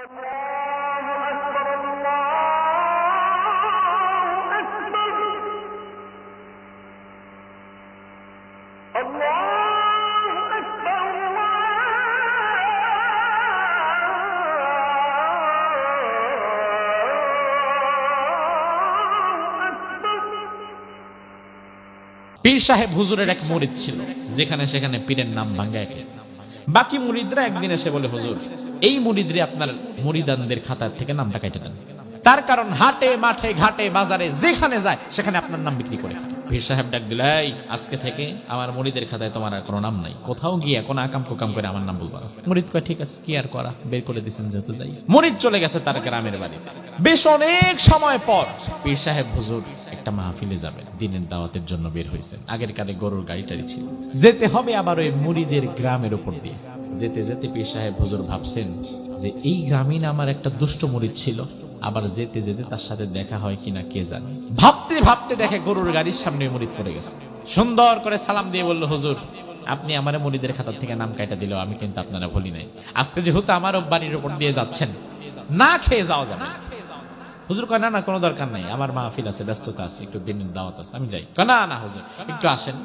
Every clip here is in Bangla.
পীর সাহেব হুজুরের এক মুরিদ ছিল, যেখানে সেখানে পীরের নাম ভাঙ্গায় খেত। বাকি মুরিদরা একদিন এসে বলে, হুজুর, এই মুরিদরে আপনার মুরিদানদের খাতার থেকে নামটা কেটে দেন। তার কারণ হাটে মাঠে ঘাটে বাজারে যেখানে যায় সেখানে আপনার নাম বিক্রি করে খায়। পীর সাহেব ডাক দিল, এই আজকে থেকে আমার মুরিদের খাতায় তোমার আর কোনো নাম নাই, কোথাও গিয়ে কোনো আকাম কুকাম করে আমার নাম বলবা না। মুরিদ কয়, ঠিক আছে, কি আর করা, বের করে দিয়েছেন যেহেতু যাই। মুরিদ চলে গেছে তার গ্রামের বাড়িতে। বেশ অনেক সময় পর পীর সাহেব হুজুর একটা মাহফিলে যাবেন, দিনের দাওয়াতের জন্য বের হয়েছেন। আগের কালে গরুর গাড়ি টাড়ি ছিল, যেতে হবে আবার ওই মুরিদের গ্রামের উপর দিয়ে। যেতে যেতে পীর সাহেব হুজুর ভাবছেন যে এই গ্রামীণ আমার একটা দুষ্ট মুরিদ ছিল, আবার যেতে যেতে তার সাথে দেখা হয় কিনা কে জানে। ভাবতে ভাবতে দেখে গরুর গাড়ির সামনে মুরিদ পড়ে গেছে। সুন্দর করে সালাম দিয়ে বলল, হুজুর, আপনি আমার মুরিদের খাতার থেকে নাম কাটা দিল, আমি কিন্তু আপনারা ভুলি নাই। আজকে যেহেতু আমার বাড়ির উপর দিয়ে যাচ্ছেন, না খেয়ে যাওয়া যাবে। হুজুর কয়, না না, কোনো দরকার নাই, আমার মাহফিল আছে, ব্যস্ততা আছে, একটু দিনের দাওয়াত আছে, আমি যাই। না না হুজুর, একটু আসেন,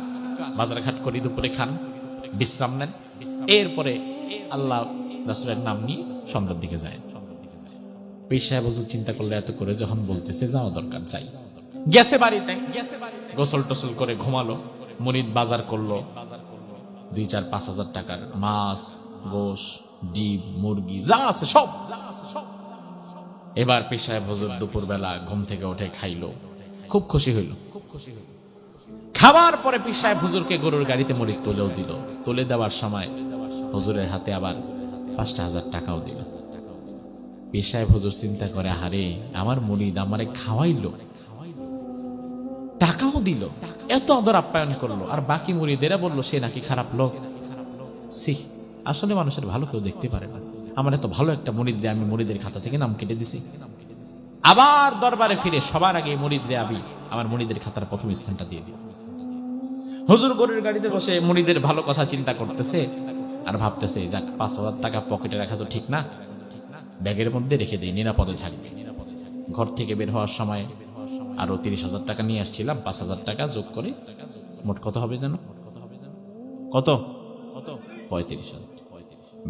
বাজার ঘাট করি, দুপুরে খান, বিশ্রাম নেন, এরপরে আল্লাহ রাসূলের নাম নিয়ে সন্ধ্যার দিকে যায়। পীর সাহেব হুজুর চিন্তা করলে, এত করে যখন বলতেছে যাওয়া দরকার, যাই। গেছে বাড়িতে, গোসল টোসল করে ঘুমালো। মুরিদ বাজার করলো 2-4-5 হাজার টাকার মাছ, গোশ, ডিম, মুরগি যা আছে সব। এবার পীর সাহেব হুজুর দুপুর বেলা ঘুম থেকে উঠে খাইলো, খুব খুশি হইল। খাবার পরে পীর সাহেব হুজুরকে গরুর গাড়িতে মুরিদ তুলেও দিল। তুলে দেওয়ার সময় হুজুরের হাতে আবার 5,000 টাকাও দিল। পীর সাহেব হুজুর চিন্তা করে, আহারে, আমার মুরিদ আমারে খাওয়াইলো, টাকাও দিল, এত আদর আপ্যায়ন করলো, আর বাকি মুরিদেরা বলল সে নাকি খারাপ লোক। সি, আসলে মানুষের ভালো কেউ দেখতে পারে না। আমার এত ভালো একটা মুরিদ রে আমি মুরিদের খাতা থেকে নাম কেটে দিছি। আবার দরবারে ফিরে সবার আগে মুরিদ রে আমি আমার মুরিদের খাতার প্রথম স্থানটা দিয়ে দিই। হুজুর গরুর গাড়িতে বসে মুরিদের ভালো কথা চিন্তা করতেছে আর ভাবতেছে, যাক, 5,000 টাকা পকেটে রাখা তো ঠিক না, ব্যাগের মধ্যে রেখে দিই, নিরাপদে থাকবে। ঘর থেকে বের হওয়ার সময় আরো 30,000 টাকা নিয়ে আসছিলাম, 5,000 টাকা যোগ করে মোট কত হবে জানো? কত? 35,000।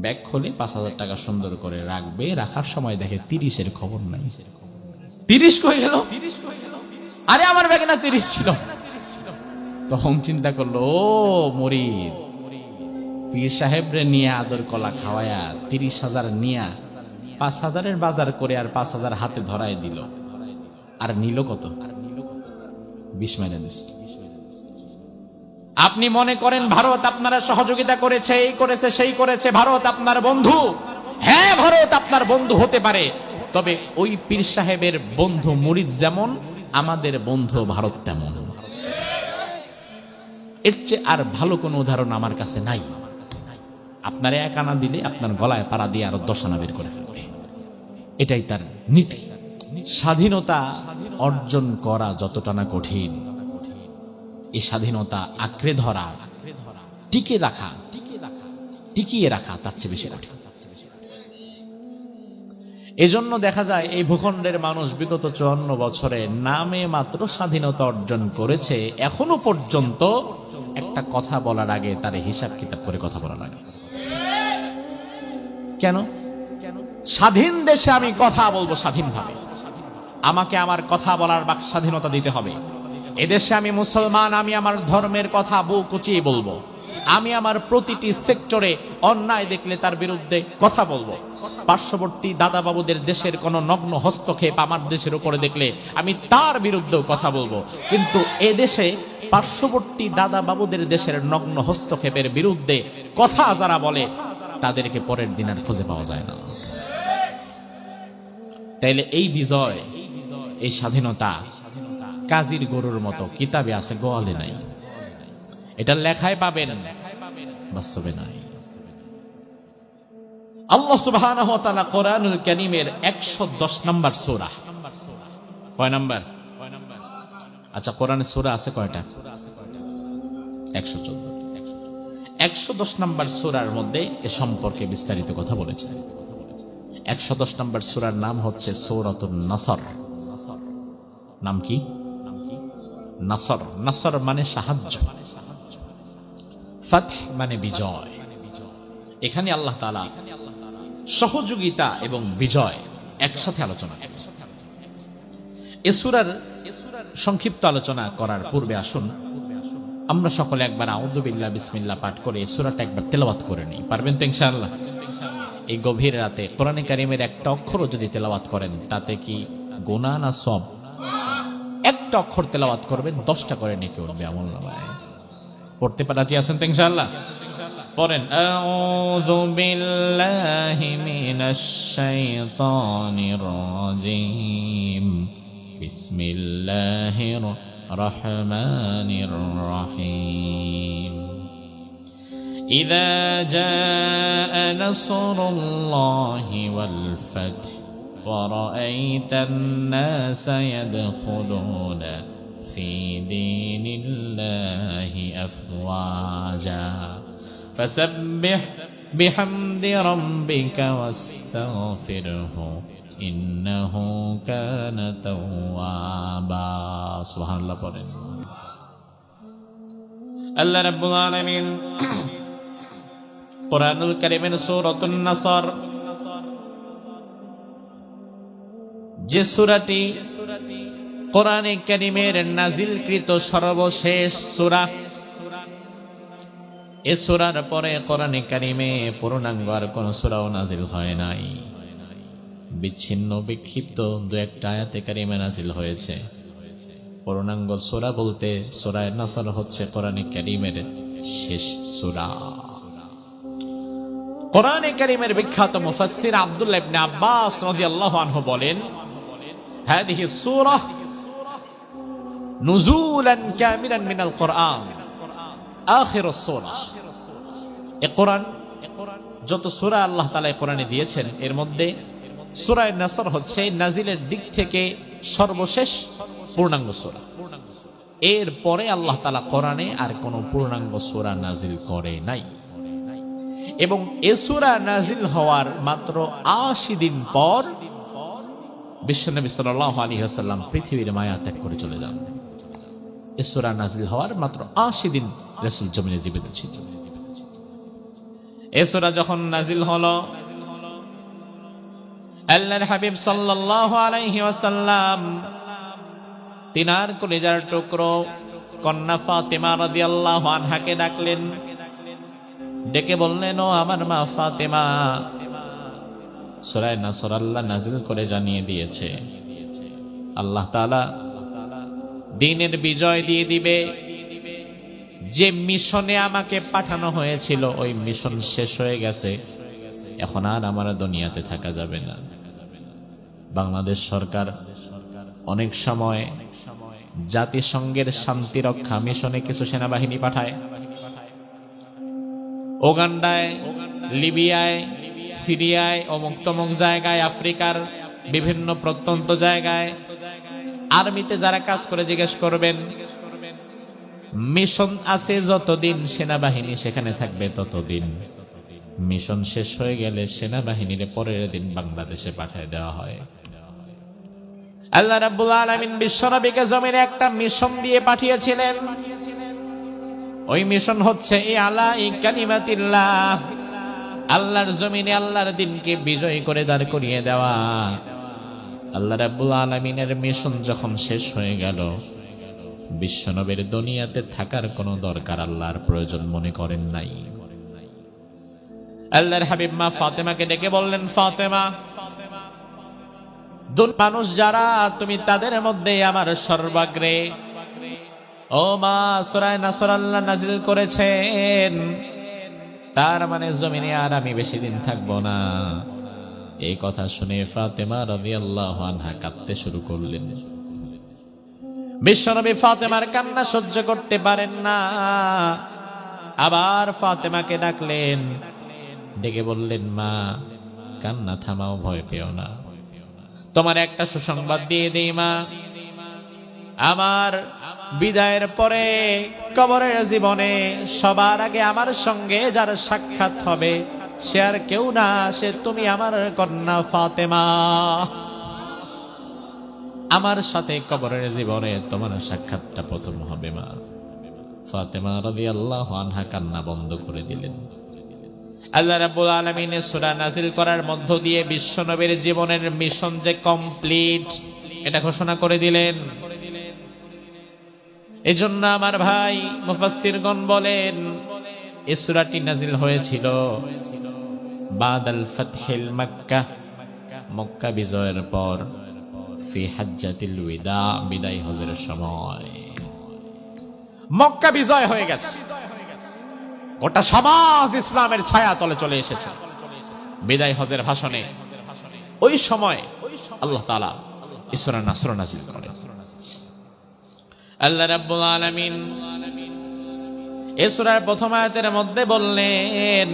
ব্যাগ খুলে 5,000 টাকা সুন্দর করে রাখবে, রাখার সময় দেখে 30-এর খবর নাই। 30 কই গেল? আরে আমার ব্যাগে না 30 ছিল। তখন চিন্তা করলো, ও মুরিদ পীর সাহেব রে নিয়ে আদর কলা খাওয়ায়া 30,000 নিয়া 5,000-এর বাজার করে আর 5,000 হাতে ধরায় দিল, আর নিল কত? 20 মাইনা দিচ্ছে। আপনি মনে করেন ভারত আপনারা সহযোগিতা করেছে, এই করেছে সেই করেছে, ভারত আপনার বন্ধু? হ্যাঁ, ভারত আপনার বন্ধু হতে পারে, তবে ওই পীর সাহেবের বন্ধু মুরিদ যেমন, আমাদের বন্ধু ভারত তেমন। এর চেয়ে আর ভালো কোনো উদাহরণ আমার কাছে নাই। আপনার 1 আনা দিলে আপনার গলায় পাড়া দিয়ে আরো 10 আনা বের করে ফেলবে, এটাই তার নীতি। স্বাধীনতা অর্জন করা যতটা না কঠিন, এই স্বাধীনতা আঁকড়ে ধরা, টিকিয়ে রাখা তার চেয়ে বেশি কঠিন। এজন্য দেখা যায় এই ভূখণ্ডের মানুষ বিগত 54 বছরে নামে মাত্র স্বাধীনতা অর্জন করেছে, এখনো পর্যন্ত একটা কথা বলার আগে তার হিসাব কিতাব করে কথা বলা লাগে। কেন? স্বাধীন দেশে আমি কথা বলবো স্বাধীনভাবে, আমাকে আমার কথা বলার বাক স্বাধীনতা দিতে হবে। এদেশে আমি মুসলমান, আমি আমার ধর্মের কথা বুক উঁচিয়ে বলবো, আমি আমার প্রতিটি সেক্টরে অন্যায় দেখলে তার বিরুদ্ধে কথা বলবো। পার্শ্ববর্তী দাদাবাবুদের দেশের কোন নগ্ন হস্তক্ষেপ আমার দেশের উপরে দেখলে আমি তার বিরুদ্ধেও কথা বলবো। কিন্তু এদেশে পার্শ্ববর্তী দাদাবাবুদের দেশের নগ্ন হস্তক্ষেপের বিরুদ্ধে কথা যারা বলে তাদেরকে পরের দিন আর খুঁজে পাওয়া যায় না। তাইলে এই বিজয়, এই স্বাধীনতা কাজীর গরুর মতো, কিতাবে আছে, গোয়ালে নাই। এটা লেখায় পাবেন, বাস্তবে নাই। আল্লাহ সুবহানাহু ওয়া তাআলা কোরআনুল কারীমের 110 নম্বর সূরা, কয় নাম্বার? আচ্ছা, কোরআনে সূরা আছে কয়টা? 114। 110 নম্বর সূরার মধ্যে এ সম্পর্কে বিস্তারিত কথা বলেছে। 110 নম্বর সূরার নাম হচ্ছে সূরাতুন নাসর। নাম কি? নাসর। নাসর মানে সাহায্য, ফাতহ মানে বিজয়। এখানে আল্লাহ তাআলা সহযোগিতা এবং বিজয় একসাথে আলোচনা করেছেন। এই সূরার সংক্ষিপ্ত আলোচনা করার পূর্বে আসুন আমরা সকলে একবার আউযু বিল্লাহি বিসমিল্লাহ পাঠ করে এই সূরাটা একবার তেলাওয়াত করে নিই। পারবেন তো ইনশাআল্লাহ? এই গভীর রাতে কোরআনে কারীমের একটা অক্ষরও যদি তেলাওয়াত করেন তাতে কি গুনাহ না সওয়াব? একটা অক্ষর তেলাওয়াত করবেন 10টা করে নেকি উঠবে আমলনামায়। পড়তে রাজি আছেন তো ইনশাআল্লাহ? পড়েন আউযু বিল্লাহি মিনাশ শাইতানির রাজিম বিসমিল্লাহির রহমানির রহিম ইযা জাআ নাসরুল্লাহি ওয়াল ফাতহ ওয়া রাআইতান নাসা ইয়াদখুলুনা ফি দীনিল্লাহি আফওয়াজা ফাসাব্বিহ বিহামদি রাব্বিকা ওয়াস্তাগফিরহু ইন্নাহু কানা তাওয়াবা। সুবহানাল্লাহ পড়েন। আল্লাহ রাব্বুল আলামিন কুরআনুল কারীমের সূরাতুন নাসর, যে সূরাটি কোরআনে কারীমের নাজিলকৃত সর্বশেষ সূরা, এই সূরার পরে কোরআনে কারীমে পূর্ণাঙ্গ আর কোন সূরাও নাজিল হয় নাই। বিচ্ছিন্ন বিক্ষিপ্ত দু একটা আয়াতে কারিমা নাজিল হয়েছে। পূর্ণাঙ্গ সূরা বলতে সূরা নাসর হচ্ছে কোরআনে কারীমের শেষ সূরা। কোরআনে কারীমের বিখ্যাত মুফাসসির আব্দুল্লাহ ইবনে আব্বাস রাদিয়াল্লাহু আনহু বলেন, হাদিহি সূরা নুজুলান কামিলান মিনাল কোরআন আখিরুস সূরা। এই কোরআন যত সূরা আল্লাহ তাআলা কোরআনে দিয়েছেন এর মধ্যে সূরা নাসর হচ্ছে নাজিলের দিক থেকে সর্বশেষ পূর্ণাঙ্গ সূরা। এর পরে আল্লাহ তাআলা কোরআনে আর কোনো পূর্ণাঙ্গ সূরা নাজিল করে নাই। এবং এই সূরা নাজিল হওয়ার মাত্র ৮০ দিন পর বিশ্বনবী সাল্লাল্লাহু আলাইহি ওয়াসাল্লাম পৃথিবীর মায়া ত্যাগ করে চলে যান। এই সূরা নাজিল হওয়ার মাত্র ৮০ দিন রাসূল জমিনে জীবিত ছিলেন। এই সূরা যখন নাজিল হলো, আল্লাহর হাবিব সাল্লাল্লাহু আলাইহি ওয়াসাল্লাম তিনার কলিজার টুকরো কন্যা ফাতেমা রাদিয়াল্লাহু আনহাকে ডাকলেন, ডেকে বললেন, ও আমার মা ফাতেমা, সূরা নাসর আল্লাহ নাজিল করে জানিয়ে দিয়েছে আল্লাহ তাআলা দ্বীনের বিজয় দিয়ে দিবে। যে মিশনে আমাকে পাঠানো হয়েছিল ওই মিশন শেষ হয়ে গেছে, এখন আর আমার দুনিয়াতে থাকা যাবে না। বাংলাদেশ সরকার অনেক সময় জাতিসংঘের শান্তি রক্ষা মিশনে কিছু সেনাবাহিনী পাঠায়। ওগান্ডায়, লিবিয়ায়, সিরিয়ায়, অমুক তমুক জায়গায়, আফ্রিকার বিভিন্ন প্রত্যন্ত জায়গায় আর্মিতে যারা কাজ করে জিজ্ঞেস করবেন, মিশন আছে যতদিন সেনাবাহিনী সেখানে থাকবে ততদিন। মিশন শেষ হয়ে গেলে সেনাবাহিনীর পরের দিন বাংলাদেশে পাঠিয়ে দেওয়া হয়। আল্লাহ রাব্বুল আলামিন বিশ্বনবীকে জমিনে একটা মিশন দিয়ে পাঠিয়েছিলেন। ওই মিশন হচ্ছে আলা কালিমাতিল্লাহ, আল্লাহর জমিনে আল্লাহর দ্বীনকে বিজয় করে দাঁড় করিয়ে দেওয়া। আল্লাহ রাব্বুল আলামিনের মিশন যখন শেষ হয়ে গেল, বিশ্বনবীর দুনিয়াতে থাকার কোনো দরকার আল্লাহর প্রয়োজন মনে করেন নাই। আল্লাহর হাবিব মা ফাতেমাকে ডেকে বললেন, ফাতেমা, মানুষ যারা তুমি তাদের মধ্যে আমার সর্বাগ্রে। ও মা, সূরা নাসর আল্লাহ নাজিল করেছেন, তার মানে জমিনে আর আমি বেশি দিন থাকবো না। এই কথা শুনে ফাতেমা রাদিয়াল্লাহু আনহা কাঁদতে শুরু করলেন। বিশ্বনবী ফাতেমার কান্না সহ্য করতে পারেন না, আবার ফাতেমাকে ডাকলেন, ডেকে বললেন, মা, কান্না থামাও, ভয় পেও না। তোমার একটা সুসংবাদ দিয়ে দেই মা, আমার বিদায়ের পরে কবরের জীবনে সবার আগে আমার সঙ্গে যার সাক্ষাৎ হবে সে আর কেউ না, সে তুমি আমার কন্যা ফাতেমা। আমার সাথে কবরের জীবনে তোমার সাক্ষাৎটা প্রথম হবে মা। ফাতেমা রাদিয়াল্লাহু আনহা কান্না বন্ধ করে দিলেন। আল্লাহ রাব্বুল আলামিন সূরা নাজিল করার মধ্য দিয়ে বিশ্বনবীর জীবনের মিশন যে কমপ্লিট এটা ঘোষণা করে দিলেন। এজন্য আমার ভাই মুফাসসিরগণ বলেন এই সূরাটি নাজিল হয়েছিল বাদাল ফাতহিল মক্কা, মক্কা বিজয়ের পর, ফি হাজ্জাতিল ওয়াদা, বিদায় হজের সময়। মক্কা বিজয় হয়ে গেছে, গোটা সমাজ ইসলামের ছায়া তলে চলে এসেছে। বিদায় হজের ভাষণে ওই সময় আল্লাহ তাআলা সূরা নাসর নাযিল করেন। আল্লাহ রাব্বুল আলামিন এই সূরার প্রথম আয়াতের মধ্যে বললেন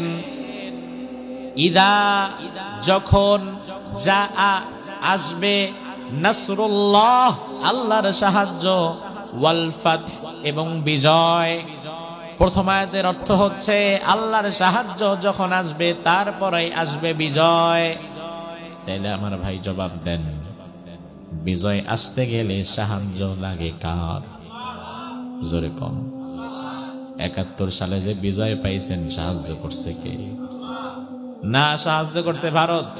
ইদা, যখন, যা আসবে, নাসরুল্লাহ, আল্লাহর সাহায্য, ওয়াল ফাতহ, এবং বিজয়। প্রথম আয়াতের অর্থ হচ্ছে আল্লাহর সাহায্য যখন আসবে তারপরে আসবে বিজয়। তাইলে আমার ভাই জবাব দেন, বিজয় আসতে গেলে সাহায্য লাগে কার? জোরে কম। ৭১ সালে যে বিজয় পাইছেন সাহায্য করছে কে? না, সাহায্য করছে ভারত।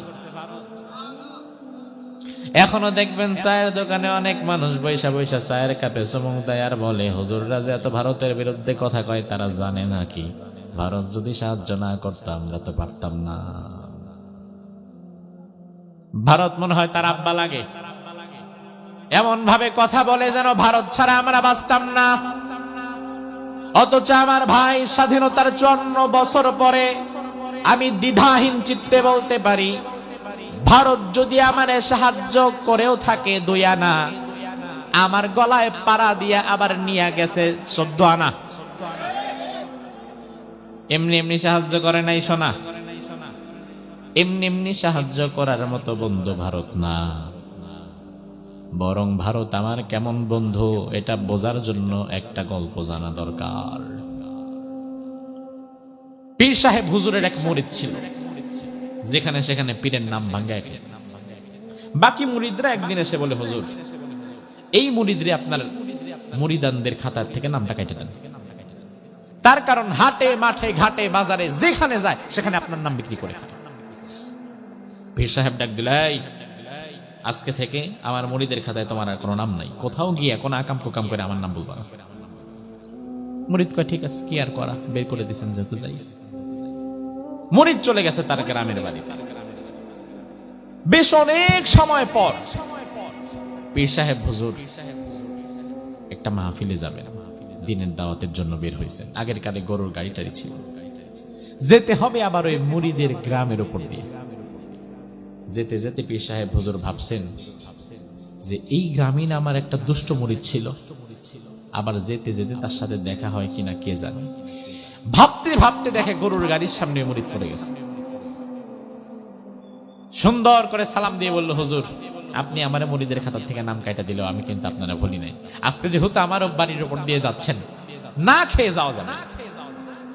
এখনো দেখবেন চায়ের দোকানে অনেক মানুষ বৈশা বৈশা চায়ের কাপে চুমুক দেয় আর বলে হুজুররা যে এত ভারতের বিরুদ্ধে কথা কয় তারা জানে নাকি ভারত যদি সাহায্য না করতো আমরা তো পারতাম না। ভারত মনে হয় তার আব্বা লাগে, এমন ভাবে কথা বলে যেন ভারত ছাড়া আমরা বাঁচতাম না। অথচ আমার ভাই স্বাধীনতার ৫৪ বছর পরে আমি দ্বিধাহীন চিত্তে বলতে পারি ভারত যদি আমারে সাহায্য করেও থাকে ২ আনা, আমার গলায় পাড়া দিয়ে আবার নিয়ে গেছে ১৪ আনা। এমনি এমনি সাহায্য করে নাই সোনা, এমনি এমনি সাহায্য করার মতো বন্ধু ভারত না। বরং ভারত আমার কেমন বন্ধু এটা বোঝার জন্য একটা গল্প জানা দরকার। পীর সাহেব হুজুরের এক মুরিদ ছিল, যেখানে সেখানে পীরের নাম ভাঙ্গায় খেত। বাকি মুরিদরা একদিন এসে বলে হুজুর এই মুরিদরে আপনার মুরিদানদের খাতার থেকে নামটা কেটে দেন। তার কারণ হাটে মাঠে ঘাটে বাজারে যেখানে যায় সেখানে আপনার নাম বিক্রি করে খায়। পীর সাহেব ডাক দিল, আজকে থেকে আমার মুরিদের খাতায় তোমার আর কোনো নাম নাই, কোথাও গিয়ে কোনো আকাম কুকাম করে আমার নাম বলবা না। মুরিদ কয় ঠিক আছে, কি আর করা, বের করে দিচ্ছেন যেহেতু যাই। মুরিদ চলে গেছে তার গ্রামের বাড়িতে। বেশ অনেক সময় পর পীর সাহেব হুজুর একটা মাহফিলে যাবেন, দিনের দাওয়াতের জন্য বের হয়েছেন। আগের কালে গরুর গাড়ি টাড়ি ছিল, যেতে হবে আবার ওই মুরিদের গ্রামের উপর দিয়ে। যেতে যেতে পীর সাহেব হুজুর ভাবছেন যে এই গ্রামীণ আমার একটা দুষ্ট মুরিদ ছিল, আবার যেতে যেতে তার সাথে দেখা হয় কিনা কে জানে। ভাবতে ভাবতে দেখে গরুর গাড়ির সামনে মুরিদ পড়ে গেছে। সুন্দর করে সালাম দিয়ে বলল, হুজুর আপনি আমার মুরিদের খাতা থেকে নাম কাটা দিলেও আমি কিন্তু আপনারা বলি নাই। আজকে যেহেতু আমার বাড়ির উপর দিয়ে যাচ্ছেন, না খেয়ে যাওয়া যাবে।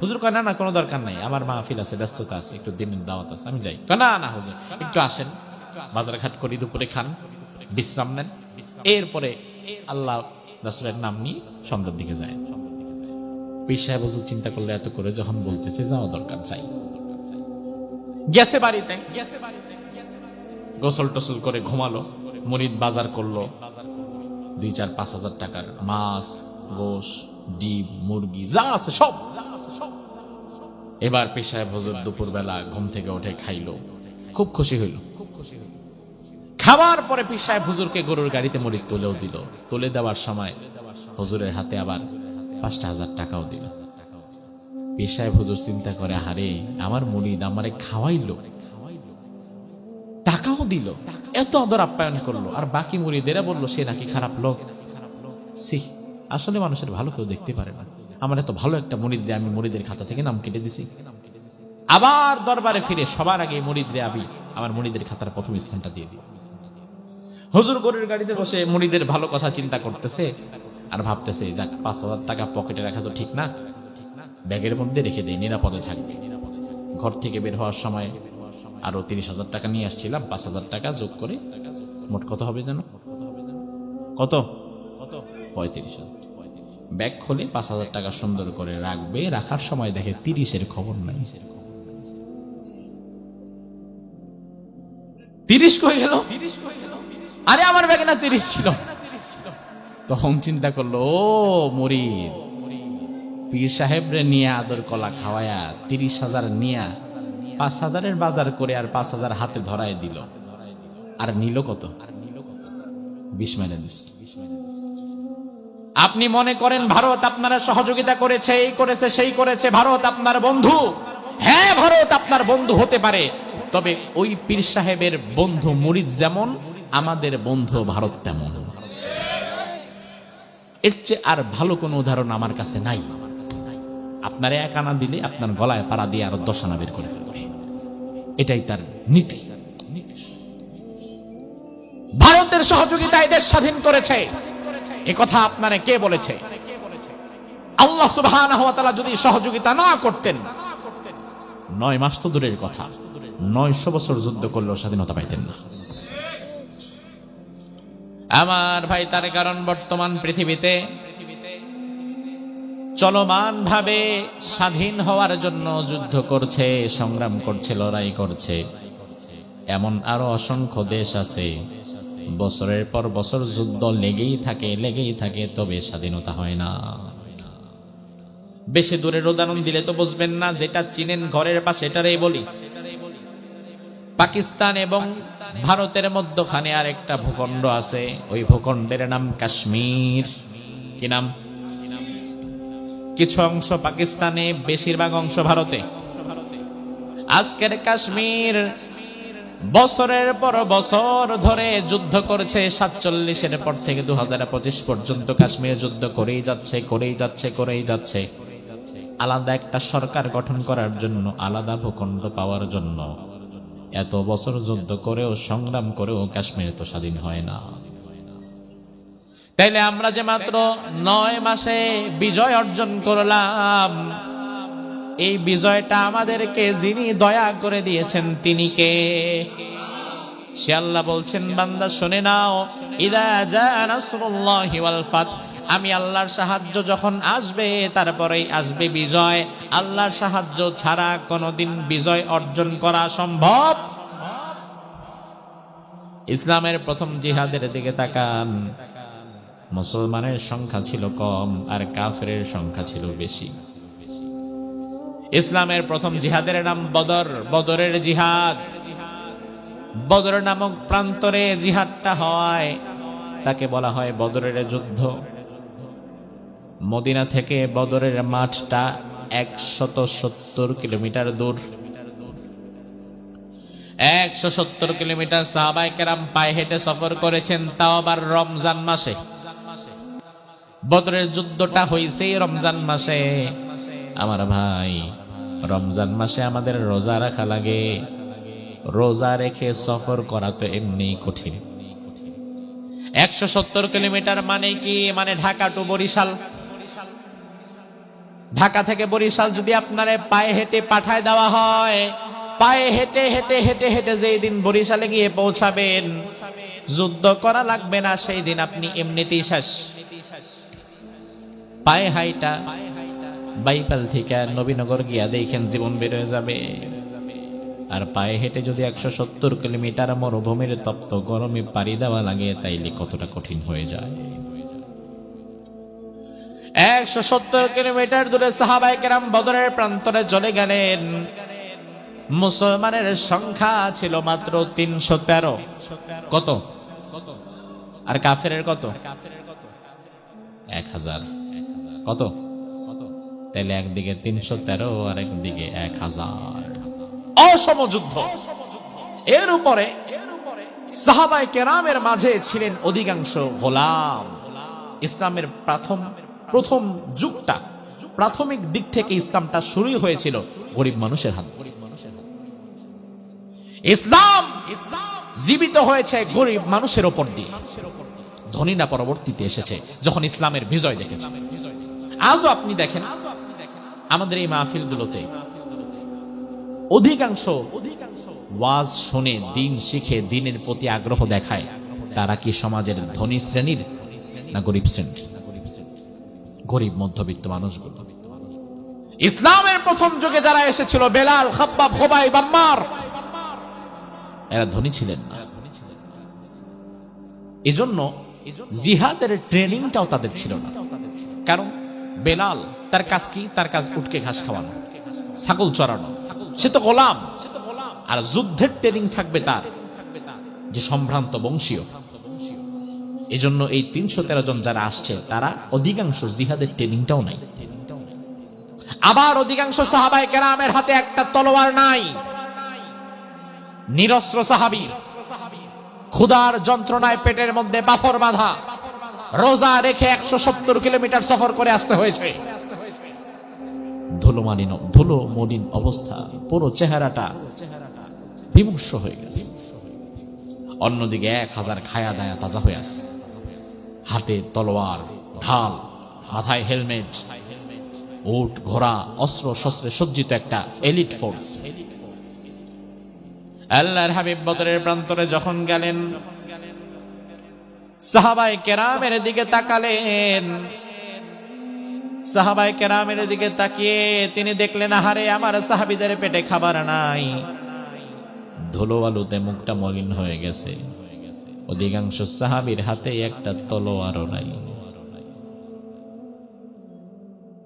হুজুর কয় না না কোনো দরকার নাই, আমার মাহফিল আছে, ব্যস্ততা আছে, একটু দিনের দাওয়াত আছে, আমি যাই। না না হুজুর একটু আসেন, বাজার ঘাট করি, দুপুরে খান, বিশ্রাম নেন, এরপরে আল্লাহ রাসূলের নাম নিয়ে সন্ধ্যার দিকে যায়। পীর সাহেব হুজুর চিন্তা করলে এত করে যখন বলতেছে যাওয়া দরকার, চাই। গেছে বাড়িতে, গোসল টোসল করে ঘুমালো। মুরিদ বাজার করলো ২-৪-৫ হাজার টাকার মাছ, গোশ, ডিম, মুরগি যা আছে সব। এবার পীর সাহেব হুজুর দুপুর বেলা ঘুম থেকে উঠে খাইলো, খুব খুশি হইল। খাবার পরে পীর সাহেব হুজুরকে গরুর গাড়িতে মুরিদ তুলেও দিল। তুলে দেওয়ার সময় হুজুরের হাতে আবার ৫০০০ টাকাও দিল। পীর সাহেব হুজুর চিন্তা করে, হারে আমার মুরিদ আমারে খাওয়াইলো, টাকাও দিল, এত আদর আপ্যায়ন করলো, আর বাকি মুরিদেরা বললো সে নাকি খারাপ লোক। সি, আসলে মানুষের ভালো কেউ দেখতে পারে না। আমার এত ভালো একটা মুরিদ রে আমি মুরিদের খাতা থেকে নাম কেটে দিছি। আবার দরবারে ফিরে সবার আগে মুরিদ রে আমি আমার মুরিদের খাতার প্রথম স্থানটা দিয়ে দিই। হুজুর গরুর গাড়িতে বসে মুরিদের ভালো কথা চিন্তা করতেছে আর ভাবতেছে, যাক ৫০০০ টাকা পকেটে রাখা তো ঠিক না, ব্যাগের মধ্যে রেখে দেয়, নিরাপদে থাকবে। ঘর থেকে বের হওয়ার সময় আরো 30,000 টাকা নিয়ে আসছিলাম, 5,000 টাকা যোগ করে মোট কত হবে যেন, কত 35,000। ব্যাগ খুলে 5,000 টাকা সুন্দর করে রাখবে, রাখার সময় দেখে 30-এর খবর নাই। 30 কই গেল? আরে আমার ব্যাগে না 30 ছিল। তখন চিন্তা করলো, ও মুরিদ পীর সাহেবরে নিয়ে আদর কলা খাওয়ায়া 30,000 নিয়া 5,000-এর বাজার করে আর 5,000 হাতে ধরায় দিল, আর নিল কত? 20 মাইনে দিস। আপনি মনে করেন ভারত আপনারা সহযোগিতা করেছে, এই করেছে সেই করেছে, ভারত আপনার বন্ধু? হ্যাঁ, ভারত আপনার বন্ধু হতে পারে, তবে ওই পীর সাহেবের বন্ধু মুরিদ যেমন, আমাদের বন্ধু ভারত তেমন। এর চেয়ে আর ভালো কোনো উদাহরণ আমার কাছে নাই। আপনার 1 আনা দিলে আপনার গলায় পাড়া দিয়ে আরো 10 আনা বের করে ফেলবে, এটাই তার নীতি। ভারতের সহযোগিতায় দেশ স্বাধীন করেছে, এ কথা আপনারে কে বলেছে? আল্লাহ সুবহানাহু ওয়া তাআলা যদি সহযোগিতা না করতেন, 9 মাস তো দূরের কথা, 900 বছর যুদ্ধ করলেও স্বাধীনতা পাইতেন না। আমার ভাই, তার কারণ বর্তমান পৃথিবীতে চলমান ভাবে স্বাধীন হওয়ার জন্য যুদ্ধ করছে, সংগ্রাম করছে, লড়াই করছে এমন আরো অসংখ্য দেশ আছে, বছরের পর বছর যুদ্ধ লেগেই থাকে, তবে স্বাধীনতা হয় না। বেশি দূরের উদাহরণ দিলে তো বুঝবেন না, যেটা চিনেন ঘরের পাশে এটারই বলি। পাকিস্তান এবং ভারতের মধ্যখানে আর একটা ভূখণ্ড আছে, ওই ভূখণ্ডের নাম কাশ্মীর। কি নাম? কিছু অংশ পাকিস্তানে, বেশিরভাগ অংশ ভারতে। আজকের কাশ্মীর বছরের পর বছর ধরে যুদ্ধ করেছে, 47-এর পর থেকে 2025 পর্যন্ত কাশ্মীর যুদ্ধ করেই যাচ্ছে। আলাদা একটা সরকার গঠন করার জন্য, আলাদা ভূখণ্ড পাওয়ার জন্য এত বছর যুদ্ধ করেও, সংগ্রাম করেও কাশ্মীর তো স্বাধীন হয় না। তাইলে আমরা যে মাত্র 9 মাসে বিজয় অর্জন করলাম, এই বিজয়টা আমাদেরকে যিনি দয়া করে দিয়েছেন তিনি কে? সে আল্লাহ বলছেন, বান্দা শুনে নাও, ইদা জা নাসরুল্লাহি ওয়াল ফাত, আমি আল্লাহর সাহায্য যখন আসবে, তারপরেই আসবে বিজয়। আল্লাহর সাহায্য ছাড়া কোনোদিন বিজয় অর্জন করা সম্ভব? ইসলামের প্রথম জিহাদের দিকে তাকান, মুসলমানের সংখ্যা ছিল কম আর কাফেরের সংখ্যা ছিল বেশি। ইসলামের প্রথম জিহাদের নাম বদর, বদরের জিহাদ। বদর নামক প্রান্তরে জিহাদটা হয়, তাকে বলা হয় বদরের যুদ্ধ। মদিনা থেকে বদরের মাঠটা 170 কিলোমিটার দূর। 170 কিলোমিটার সাহাবায়ে কেরাম পায়ে হেঁটে সফর করেছেন, তাও আবার রমজান মাসে। বদরের যুদ্ধটা হয়েছে রমজান মাসে। আমার ভাই, রমজান মাসে আমাদের রোজা রাখা লাগে, রোজা রেখে সফর করা তো এমনি কঠিন। 170 কিলোমিটার মানে কি? মানে ঢাকা টু বরিশাল। ঢাকা থেকে বরিশাল যদি আপনারে পায়ে হেঁটে পাঠায় দেওয়া হয়, পায়ে হেঁটে হেঁটে হেঁটে হেঁটে যেই দিন বরিশালে গিয়ে পৌঁছাবেন, যুদ্ধ করা লাগবে না, সেই দিন আপনি এমনিতেই শেষ। পায়ে হাইটা বাইপাল থেকে নবীনগর গিয়া দেখেন জীবন বের হয়ে যাবে। আর পায়ে হেঁটে যদি 170 কিলোমিটার মরুভূমির তপ্ত গরমে পাড়ি দেওয়া লাগে, তাইলে কতটা কঠিন হয়ে যায়। 170 কিলোমিটার দূরে সাহাবায়ে কেরাম বদরের প্রান্তরে চলে গেলেন। মুসলমানের সংখ্যা ছিল মাত্র 313। কত? আর কাফেরের কত? 1000। কত? তাইলে একদিকে 313 আর একদিকে 1000। অসম যুদ্ধ। এর উপরে সাহাবায়ে কেরামের মাঝে ছিলেন অধিকাংশ গোলাম। ইসলামের প্রথম যুগটা, প্রাথমিক দিক থেকে ইসলামটা শুরুই হয়েছিল গরিব মানুষের হাত। ইসলাম জীবিত হয়েছে গরিব মানুষের উপর দিয়ে। ধনীরা পরবর্তীতে এসেছে যখন ইসলামের বিজয় দেখেছে। আজও আপনি দেখেন আমাদের এই মাহফিলগুলোতে অধিকাংশ ওয়াজ শুনে দিন শিখে দিনের প্রতি আগ্রহ দেখায় তারা কি সমাজের ধনী শ্রেণীর না গরিব শ্রেণীর? গরিব মধ্যবিত্ত মানুষগুলো। ইসলামের প্রথম যুগে যারা এসেছিল, বেলাল, খাব্বাব, খুবাইব, আম্মার, এরা ধনী ছিলেন না। এজন্য জিহাদের ট্রেনিংটাও তাদের ছিল না। কারণ বেলাল তার কাজ কি? তার কাজ উটকে ঘাস খাওয়ানো, ছাগল চড়ানো, সে তো গোলাম। আর যুদ্ধের ট্রেনিং থাকবে তার, যে সম্ভ্রান্ত বংশীয়। এজন্য এই ৩১৩ জন যারা আসছে তারা অধিকাংশ জিহাদের ট্রেনিংটাও নাই। আবার অধিকাংশ সাহাবায়ে কেরামের হাতে একটা তলোয়ার নাই, নিরস্ত্র সাহাবী, ক্ষুধার যন্ত্রণায় পেটের মধ্যে পাথর বাঁধা, রোজা রেখে ১৭০ কিলোমিটার সফর করে আসতে হয়েছে। ধুলো মলিন অবস্থা, পুরো চেহারাটা বিমর্ষ হয়ে গেছে। অন্যদিকে ১,০০০ খায়া দায়া তাজা হয়ে আছে, হাতে তলোয়ার, ঢাল, মাথায় হেলমেট, উট, ঘোড়া, অস্ত্র শস্ত্রে সজ্জিত একটা এলিট ফোর্স। আল্লাহর হাবিব বদরের প্রান্তরে যখন গেলেন, সাহাবায়ে কেরামের দিকে তাকালেন। সাহাবায়ে কেরামের দিকে তাকিয়ে তিনি দেখলেন, আহারে আমার সাহাবীদের পেটে খাবার নাই, ধুলো আলুতে মুখটা মলিন হয়ে গেছে। অধিকাংশ সাহাবীর হাতে একটা তলোয়ারও নাই।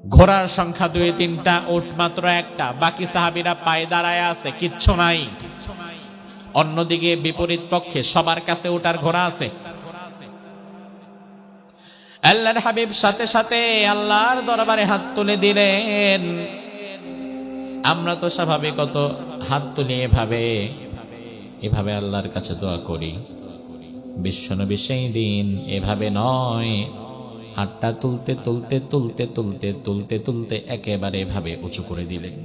ঘোড়ার সংখ্যা ২-৩টা, উট মাত্র একটা, বাকি সাহাবীরা পায়ে দাঁড়ায় আছে, কিচ্ছু নাই। অন্যদিকে বিপরীত পক্ষে সবার কাছে উট আর ঘোড়া আছে। আল্লাহর হাবিব সাথে সাথে আল্লাহর দরবারে হাত তুলে দিলেন। আমরা তো স্বাভাবিকত হাত তুলে এভাবে আল্লাহর কাছে দোয়া করি। বিশ্বনবী সেই দিন এভাবে নয়, হাতটা তুলতে তুলতে তুলতে তুলতে তুলতে তুলতে একেবারে এভাবে উঁচু করে দিলেন।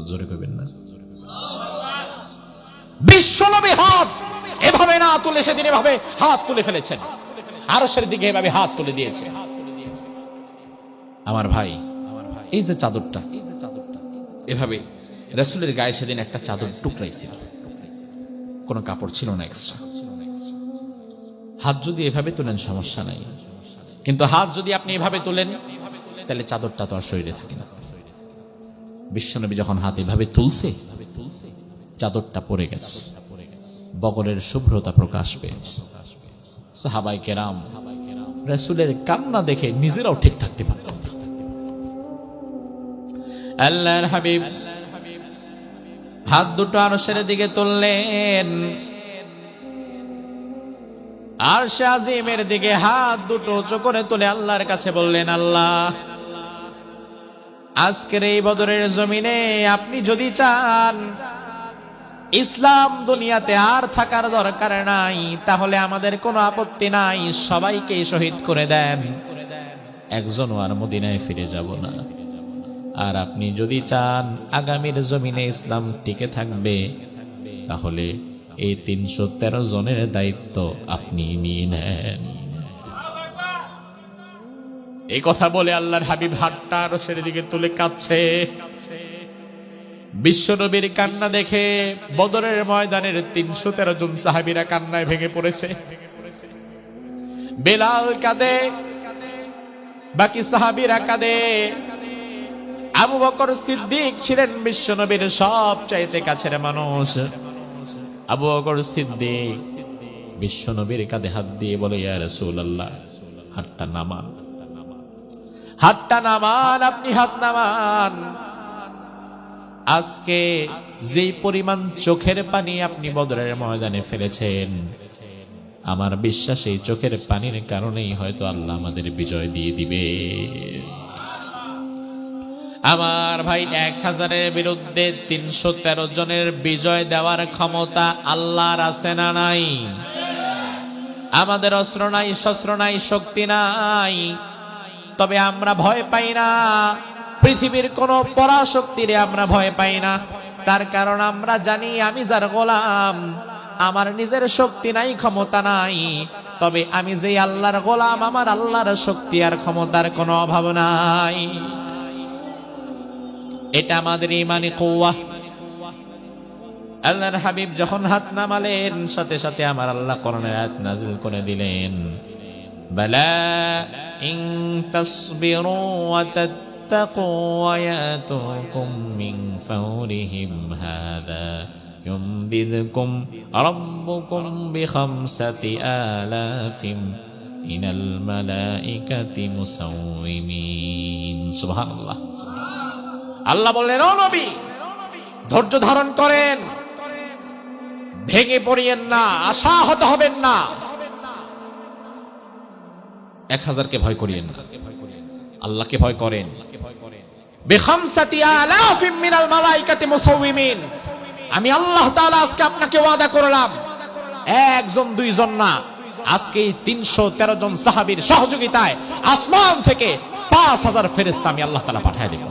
জোরে কইবেন না? বিশ্বনবী হাত এভাবে না তুলে সেদিন এভাবে হাত তুলে ফেলেছেন, আরশের দিকে এভাবে হাত তুলে দিয়েছে। আমার ভাই, এই যে চাদরটা, এভাবে রাসূলের গায়ে সেদিন একটা চাদর টুকরাইছিল, কোনো কাপড় ছিল না এক্সট্রা। হাত যদি এভাবে তোলেন সমস্যা নাই, কিন্তু হাত যদি আপনি এভাবে তোলেন তাহলে চাদরটা তো আর শরীরে থাকে না। বিশ্বনবী যখন হাত এভাবে তুলছে, চাদরটা পড়ে গেছে, বগলের শুভ্রতা প্রকাশ পেয়েছে। সাহাবায়ে কেরাম রাসূলের কান্না দেখে নিজেরাও ঠিক থাকতে পারতেন না। আল্লাহর হাবিব হাত দুটো আরশের দিকে তুললেন, আরশে আজিমের দিকে হাত দুটো উঁচু করে তুলে আল্লাহর কাছে বললেন, আল্লাহ, আজকের এই বদরের জমিনে আপনি যদি চান ইসলাম দুনিয়াতে আর থাকার দরকার নাই, তাহলে আমাদের কোনো আপত্তি নাই, সবাইকে শহীদ করে দেন, একজনও আর মদিনায় ফিরে যাব না। আর আপনি যদি চান আগামীর জমিনে ইসলাম টিকে থাকবে, তাহলে এই ৩১৩ জনের দায়িত্ব আপনি নিয়ে নেন। এই কথা বলে আল্লাহর হাবিব হাতটা আরশের দিকে তুলে কাঁদছে। বিশ্বনবীর কান্না দেখে বদরের ময়দানের ৩১৩ জন সাহাবীরা কান্নায় ভেঙে পড়েছে। বেলাল কাঁদে, বাকি সাহাবীরা কাঁদে। আবু বকর সিদ্দিক ছিলেন বিশ্বনবীর সবচাইতে কাছের মানুষ। আবু বকর সিদ্দিক বিশ্বনবীর কাঁধে হাত দিয়ে বলে, ইয়া রাসূলুল্লাহ, হাতটা নামান, হাতটা নামান, আপনি হাত নামান। আজকে যেই পরিমাণ চোখের পানি আপনি বদরের ময়দানে ফেলেছেন, আমার বিশ্বাস এই চোখের পানির কারণেই হয়তো আল্লাহ আমাদের বিজয় দিয়ে দিবে। আমার ভাই, ১,০০০-এর বিরুদ্ধে ৩১৩ জনের বিজয় দেওয়ার ক্ষমতা আল্লাহর আছে না নাই? আমাদের অস্ত্র নাই, শস্ত্র নাই, শক্তি নাই, তবে আমরা ভয় পাই না। পৃথিবীর কোন পরাশক্তিরে আমরা ভয় পাই না। তার কারণ আমরা জানি আমি যার গোলাম, আমার নিজের শক্তি নাই, ক্ষমতা নাই, তবে আমি যে আল্লাহর গোলাম, আমার আল্লাহর শক্তি আর ক্ষমতার কোনো অভাব নাই। এটা আমাদের ঈমানি কুওয়া। আল্লাহর হাবিব যখন হাত নামালেন সাথে সাথে আমার আল্লাহ কোরআনের আয়াত নাযিল করে দিলেন, বালা ইন তাসবিরু ওয়া তাত্তাকু ওয়া ইয়াতুকুম মিন ফাওরিহিম হাদা ইউমদিদকুম রাব্বুকুম বিখামসাতি আলাফিন মিনাল মালাইকাতি মুসাউমিমিন। সুবহানাল্লাহ। আল্লাহ বললেন, ও নবী, ধৈর্য ধারণ করেন, ভেঙে পড়িয়েন না, আশাহত হবেন না। 1000কে ভয় করিয়েন না, আল্লাহকে ভয় করেন। বিখামসাতি আলাফিন মিনাল মালাইকাতি মুসাউমিমিন। আমি আল্লাহ তাআলা আজকে আপনাকে ওয়াদা করলাম, একজন দুইজন না, আজকে 313 জন সাহাবীর সহযোগিতায় আসমান থেকে 5000 ফেরেশতা আমি আল্লাহ তাআলা পাঠিয়ে দেব।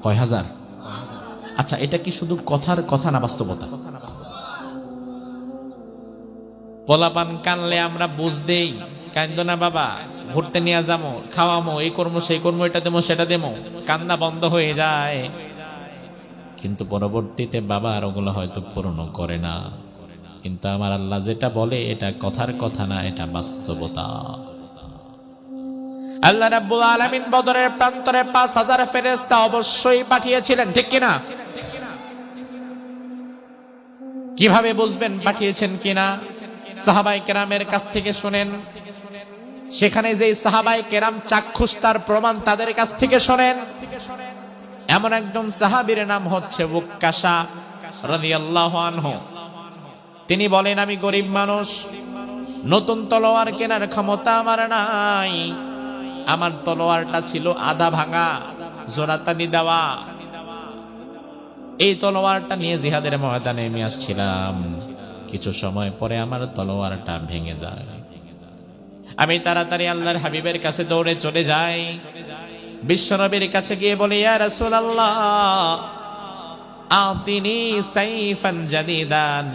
কয় হাজার? আচ্ছা, এটা কি শুধু কথার কথা না বাস্তবতা? পোলাপান কানলে আমরা বুঝ দেই, কান্দো না বাবা, ঘুরতে নিয়ে যাবো, খাওয়ামো, এই কর্ম সেই কর্ম, এটা দেবো সেটা দেবো, কান্না বন্ধ হয়ে যায়। কিন্তু পরবর্তীতে বাবা আর ওগুলো হয়তো পূরণ করে না। কিন্তু আমার আল্লাহ যেটা বলে এটা কথার কথা না, এটা বাস্তবতা। আল্লাহ রাব্বুল আলামিন বদরের প্রান্তরে 5000 ফেরেশতা অবশ্যই পাঠিয়েছিলেন, ঠিক কিনা? কিভাবে বুঝবেন পাঠিয়েছেন কিনা? সাহাবায়ে কেরামের কাছ থেকে শুনেন। সেখানে যে সাহাবায়ে কেরাম চাক্ষুষ তার প্রমাণ, তাদের কাছ থেকে শুনেন। এমন একজন সাহাবীর নাম হচ্ছে উক্কাশা রাদিয়াল্লাহু আনহু। তিনি বলেন, আমি গরিব মানুষ, নতুন তলোয়ার কেনার ক্ষমতা আমার নাই। আমার তলোয়ারটা ছিল আধা ভাঙা, জোড়াতানি দেওয়া। এই তলোয়ারটা নিয়ে জিহাদের ময়দানে আমি আসছিলাম। কিছু সময় পরে আমার তলোয়ারটা ভেঙে যায়। আমি তাড়াতাড়ি আল্লাহর হাবিবের কাছে দৌড়ে চলে যাই। বিশ্বনবীর কাছে গিয়ে বলি, ইয়া রাসূলুল্লাহ আতিনি সাইফান জাদিদান,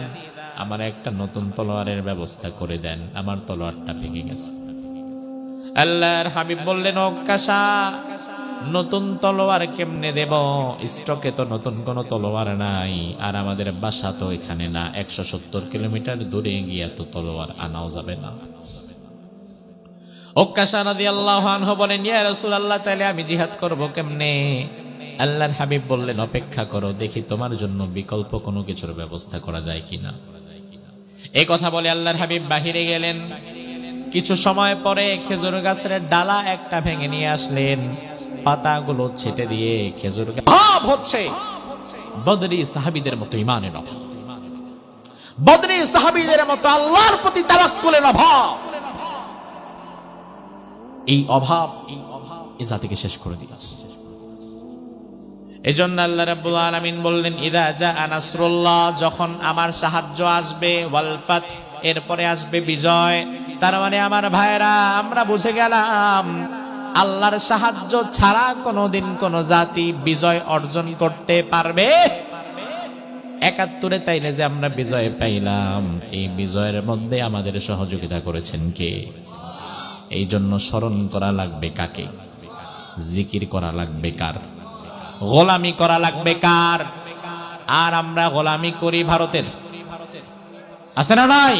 আমার একটা নতুন তলোয়ারের ব্যবস্থা করে দেন, আমার তলোয়ারটা ভেঙে গেছে। আল্লাহর হাবিব বললেন, উক্কাশা, নতুন তলোয়ার কেমনে দেব? স্টকে তো নতুন কোন তলোয়ার নাই, আর আমাদের বাসা তো এখানে না, 170 কিলোমিটার দূরে গিয়ে তো তলোয়ার আনাও যাবে না। উক্কাশা রাদিয়াল্লাহু আনহু বলেন, ইয়া রাসূলুল্লাহ, তাহলে আমি জিহাদ করব কেমনে? আল্লাহর হাবিব বললেন, অপেক্ষা করো, দেখি তোমার জন্য বিকল্প কোনো কিছুর ব্যবস্থা করা যায় কিনা। এই কথা বলে আল্লাহর হাবিব বাহিরে গেলেন। কিছু সময় পরে খেজুর গাছের ডালা একটা ভেঙে নিয়ে আসলেন, পাতাগুলো ছেটে দিয়ে খেজুর ভাব হচ্ছে বদরি সাহাবীদের মতো ঈমানের অভাব, বদরি সাহাবীদের মতো আল্লাহর প্রতি তাওয়াক্কুলের অভাব। এই অভাব এই জাতিকে শেষ করে দিয়েছে। এজন্য আল্লাহ রাব্বুল আলামিন বললেন, ইদা জাআ নাসরুল্লাহ, যখন আমার সাহায্য আসবে, ওয়াল ফাত, এরপরে আসবে বিজয়। তার মানে আমার ভাইরা, আমরা বুঝে গেলাম আল্লাহর সাহায্য ছাড়া কোনোদিন কোন জাতি বিজয় অর্জন করতে পারবে? 71-এ তাইলে যে আমরা বিজয় পাইলাম, এই বিজয়ের মধ্যে আমাদের সহযোগিতা করেছেন কে? এই জন্য স্মরণ করা লাগবে কাকে? জিকির করা লাগবে কার? গোলামি করা লাগবে কার? আর আমরা গোলামি করি ভারতের। আছে না নাই?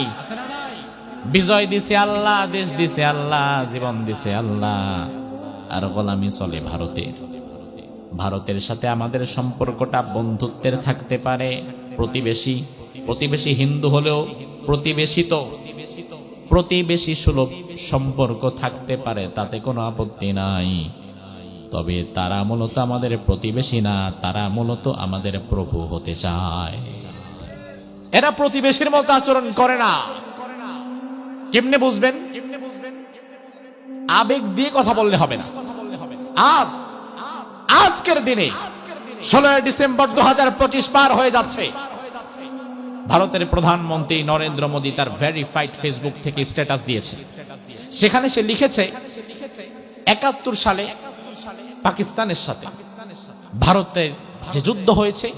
বিজয় দিছে আল্লাহ, দেশ দিছে আল্লাহ, জীবন দিছে আল্লাহ, আর গোলামি চলে ভারতের। ভারতের সাথে আমাদের সম্পর্কটা বন্ধুত্বের থাকতে পারে, প্রতিবেশী। প্রতিবেশী হিন্দু হলেও প্রতিবেশী সুলভ সম্পর্ক থাকতে পারে, তাতে কোনো আপত্তি নাই। তবে তারা মূলত আমাদের প্রতিবেশী না, তারা মূলত আমাদের প্রভু হতে চায়। এরা প্রতিবেশীর মতো আচরণ করে না। কেমনে বুঝবেন? আবেগ দিয়ে কথা বললে হবে না। আজকের দিনে 16 ডিসেম্বর 2025 পার হয়ে যাচ্ছে। ভারতের প্রধানমন্ত্রী নরেন্দ্র মোদী তার ভেরিফাইড ফেসবুক থেকে স্ট্যাটাস দিয়েছে। সেখানে সে লিখেছে, 71 সালে পাকিস্তানের সাথে ভারতের যে যুদ্ধ হয়েছে,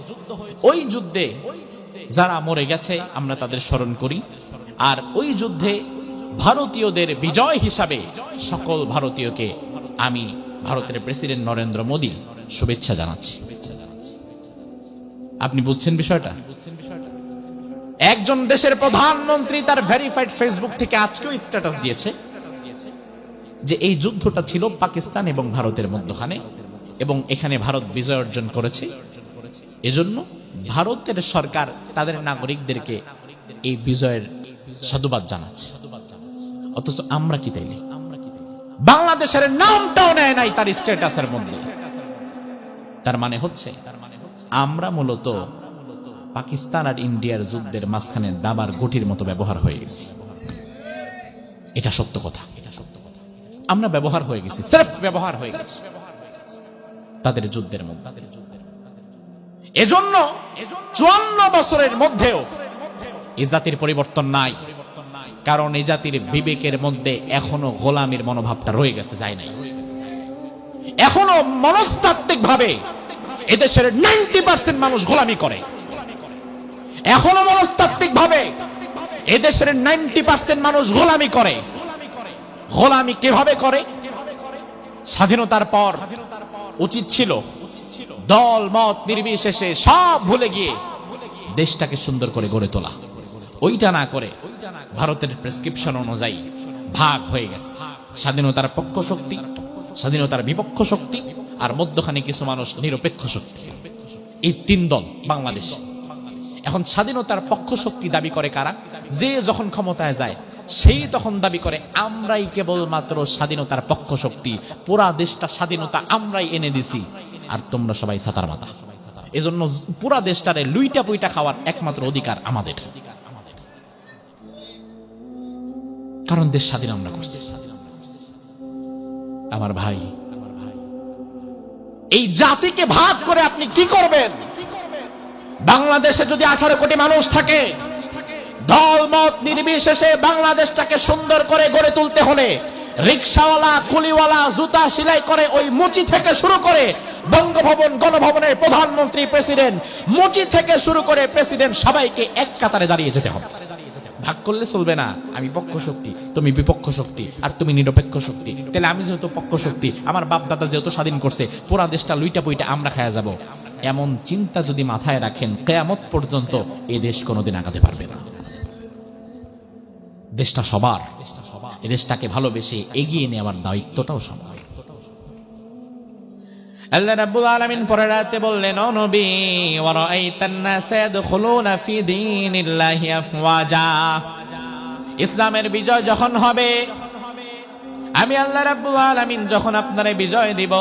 ওই যুদ্ধে যারা মরে গেছে আমরা তাদের স্মরণ করি, আর ওই যুদ্ধে ভারতীয়দের বিজয় হিসাবে সকল ভারতীয়কে আমি ভারতের প্রেসিডেন্ট নরেন্দ্র মোদী শুভেচ্ছা জানাচ্ছি। আপনি বুঝছেন বিষয়টা? একজন দেশের প্রধানমন্ত্রী তার ভেরিফাইড ফেসবুক থেকে আজকেও স্ট্যাটাস দিয়েছে যে এই যুদ্ধটা ছিল পাকিস্তান এবং ভারতের মধ্যখানে, এবং এখানে ভারত বিজয় অর্জন করেছে। এজন্য ভারতের সরকার তাদের নাগরিকদেরকে এই বিজয়ের সাধুবাদ জানাচ্ছে। অথচ আমরা কি তাইলে বাংলাদেশের নামটাও নেয় নাই তার স্ট্যাটাসের মধ্যে। তার মানে হচ্ছে আমরা মূলত পাকিস্তান আর ইন্ডিয়ার যুদ্ধের মাঝখানে দাবার গুটির মতো ব্যবহার হয়ে গেছি। এটা সত্য কথা। আমরা ব্যবহার হয়ে গেছি, সির্ফ ব্যবহার হয়ে গেছি তাদের যুদ্ধের মধ্যে। এজন্য 54 বছরের মধ্যেও এই জাতির পরিবর্তন নাই, কারণ এই জাতির বিবেকের মধ্যে এখনো গোলামীর মনোভাবটা রয়ে গেছে, যায় নাই। এখনো মনস্তাত্ত্বিক ভাবে এদেশের 90% মানুষ গোলামি করে। এখনো মনস্তাত্ত্বিক ভাবে এদেশের 90% মানুষ গোলামি করে। গোলামি কিভাবে করে? স্বাধীনতার পর উচিত ছিল দল মত নির্বিশেষে সব ভুলে গিয়ে দেশটাকে সুন্দর করে গড়ে তোলা। ওইটা না করে ভারতের প্রেসক্রিপশন অনুযায়ী ভাগ হয়ে গেছে। স্বাধীনতার পক্ষ শক্তি, স্বাধীনতার বিপক্ষ শক্তি, আর মধ্যখানে কিছু মানুষ নিরপেক্ষ শক্তি। এই 3 দল বাংলাদেশ। এখন স্বাধীনতার পক্ষ শক্তি দাবি করে কারা? যে যখন ক্ষমতায় যায় সেই তখন দাবি করে আমরাই কেবলমাত্র স্বাধীনতার পক্ষ শক্তি, পুরা দেশটা স্বাধীনতা আমরাই এনে দিছি, আর তোমরা সবাই সাতার মাথা। এজন্য পুরা দেশটারে লুইটা পুইটা খাওয়ার একমাত্র অধিকার আমাদের, কারণ দেশ স্বাধীন আমরা করছি। আমার ভাই, এই জাতিকে ভাগ করে আপনি কি করবেন? বাংলাদেশে যদি 18 কোটি মানুষ থাকে, দল মত নির্বিশেষে বাংলাদেশটাকে সুন্দর করে গড়ে তুলতে হলে রিকশাওয়ালা, কুলিওয়ালা, জুতা সেলাই করে ওই মুচি থেকে শুরু করে বঙ্গভবন, গণভবনের প্রধানমন্ত্রী, প্রেসিডেন্ট, মুচি থেকে শুরু করে প্রেসিডেন্ট, সবাইকে এক কাতারে দাঁড়িয়ে যেতে হবে। ভাগ করলে চলবে না। আমি পক্ষ শক্তি, তুমি বিপক্ষ শক্তি, আর তুমি নিরপেক্ষ শক্তি। তাহলে আমি যেহেতু পক্ষ শক্তি, আমার বাপ দাদা যেহেতু স্বাধীন করছে, পুরা দেশটা লুইটা পুইটা আমরা খায়া যাব, এমন চিন্তা যদি মাথায় রাখেন, কিয়ামত পর্যন্ত এই দেশ কোনোদিন আগাতে পারবে না। দেশটা সবার, এই দেশটাকে ভালোবেসে এগিয়ে নেওয়ার দায়িত্বটাও সবার। আল্লাহ রাব্বুল আলামিন পরের আয়াতে বললেন, ও নবী, ওয়া রাআইতান নাসা ইয়াদখুলুনা ফি দীনিল্লাহি আফওয়াজা। ইসলামের বিজয় যখন হবে, আমি আল্লাহ রাব্বুল আলামিন যখন আপনারে বিজয় দিব,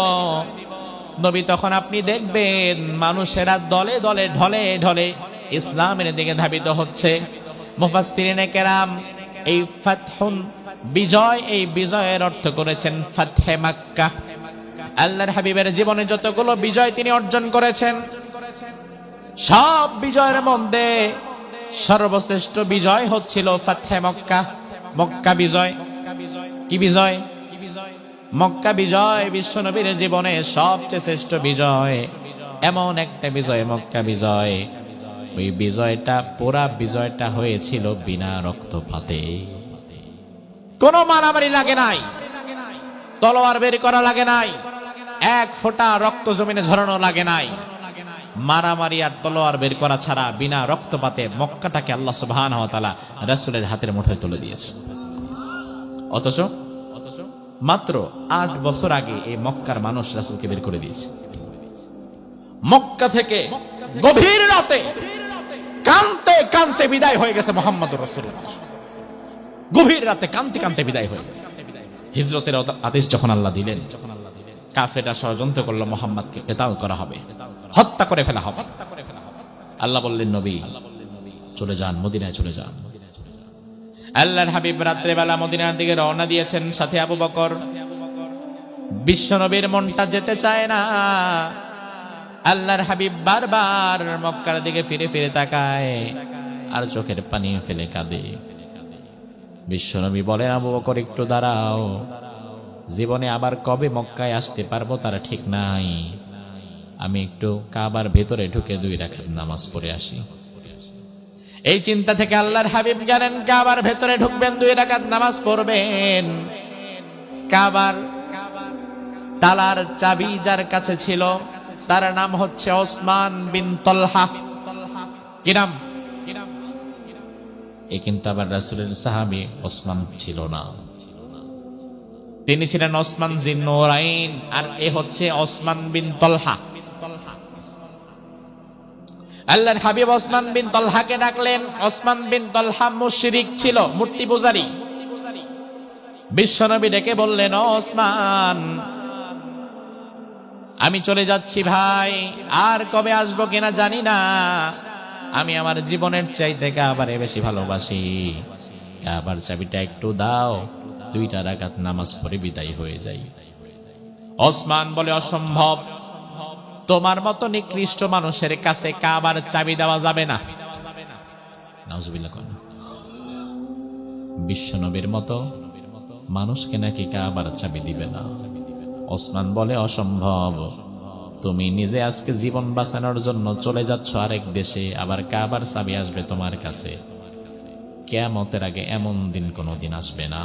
নবী, তখন আপনি দেখবেন মানুষেরা দলে দলে, ঢলে ঢলে ইসলামের দিকে ধাবিত হচ্ছে। মুফাসসিরিনে কেরাম এই ফাতহুন, বিজয়, এই বিজয়ের অর্থ করেছেন ফাতহে মক্কা। আল্লাহর হাবিবের জীবনে যতগুলো বিজয় তিনি অর্জন করেছেন, সব বিজয়ের মধ্যে সর্বশ্রেষ্ঠ বিজয় হচ্ছিল ফাতহে মক্কা, মক্কা বিজয়। কি বিজয়? মক্কা বিজয় বিশ্বনবীর জীবনে সবচেয়ে শ্রেষ্ঠ বিজয়। এমন একটা বিজয় মক্কা বিজয়, ওই বিজয়টা, পুরা বিজয়টা হয়েছিল বিনা রক্তপাতে। কোনো মারামারি লাগে নাই, তলোয়ার বের করা লাগে নাই, এক ফোঁটা রক্ত জমিনে ঝরানো লাগে নাই। মারামারি আর তলোয়ার বের করা ছাড়া বিনা রক্তপাতে মক্কাটাকে আল্লাহ সুবহানাহু ওয়া তাআলা রাসূলের হাতের মুঠোয় তুলে দিয়েছে। অথচ মাত্র 8 বছর আগে এই মক্কার মানুষ রাসূলকে বের করে দিয়েছে। মক্কা থেকে গভীর রাতে কানতে কানতে বিদায় হয়ে গেছে মুহাম্মদুর রাসূলুল্লাহ। গভীর রাতে কানতে কানতে বিদায় হয়ে গেছে। হিজরতের আদেশ যখন আল্লাহ দিলেন, কাফেররা ষড়যন্ত্র করলো মুহাম্মদকে কিতাল করা হবে, হত্যা করে ফেলা হবে। আল্লাহ বললেন, নবী চলে যান, মদিনায় চলে যান। আল্লাহর হাবিব রাত্রে বেলা মদিনার দিকে রওনা দিয়েছেন, সাথে আবু বকর। বিশ্ব নবীর মনটা যেতে চায় না। আল্লাহর হাবিব বারবার মক্কার দিকে ফিরে ফিরে তাকায় আর চোখের পানি ফেলে কাঁদে। বিশ্ব নবী বলেন, আবু বকর একটু দাঁড়াও, জীবনে আবার কবে মক্কায় আসতে পারবো তার ঠিক নাই, আমি একটু কাবার ভেতরে ঢুকে 2 রাকাত নামাজ পড়ে আসি। এই চিন্তা থেকে আল্লাহর হাবিব গেলেন কাবার ভেতরে, ঢুকবেন, 2 রাকাত নামাজ পড়বেন। কাবার তালার চাবি যার কাছে ছিল তার নাম হচ্ছে ওসমান বিন তলহা। কি নাম? এ কিন্তু আবার রাসূলের সাহাবী ওসমান ছিল না, তিনি ছিলেন ওসমান জিন্নুরাইন, আর এ হচ্ছে ওসমান বিন তলহা। আল্লাহর হাবিব ওসমান বিন তলহাকে ডাকলেন। ওসমান বিন তলহা মুশরিক ছিল, মূর্তি পূজারী। বিশ্বনবী ডেকে বললেন, ও ওসমান, আমি চলে যাচ্ছি ভাই, আর কবে আসবো কিনা জানি না। আমি আমার জীবনের চাইতে কাবারে বেশি ভালোবাসি, কাবার চাবিটা একটু দাও, 2 রাকাত নামাজ পড়ে বিদায় হয়ে যাই। ওসমান বলে, অসম্ভব, তোমার মতো নিকৃষ্ট মানুষের কাছে কাবার চাবি দেওয়া যাবে না। নাউজুবিল্লাহ। বিশ্বনবীর মতো মানুষকে নাকি কাবার চাবি দিবে না? ওসমান বলে, অসম্ভব, তুমি নিজে আজকে জীবন বাঁচানোর জন্য চলে যাচ্ছ আরেক দেশে, আবার কাবার চাবি আসবে তোমার কাছে? কিয়ামতের আগে এমন দিন কোনোদিন আসবে না।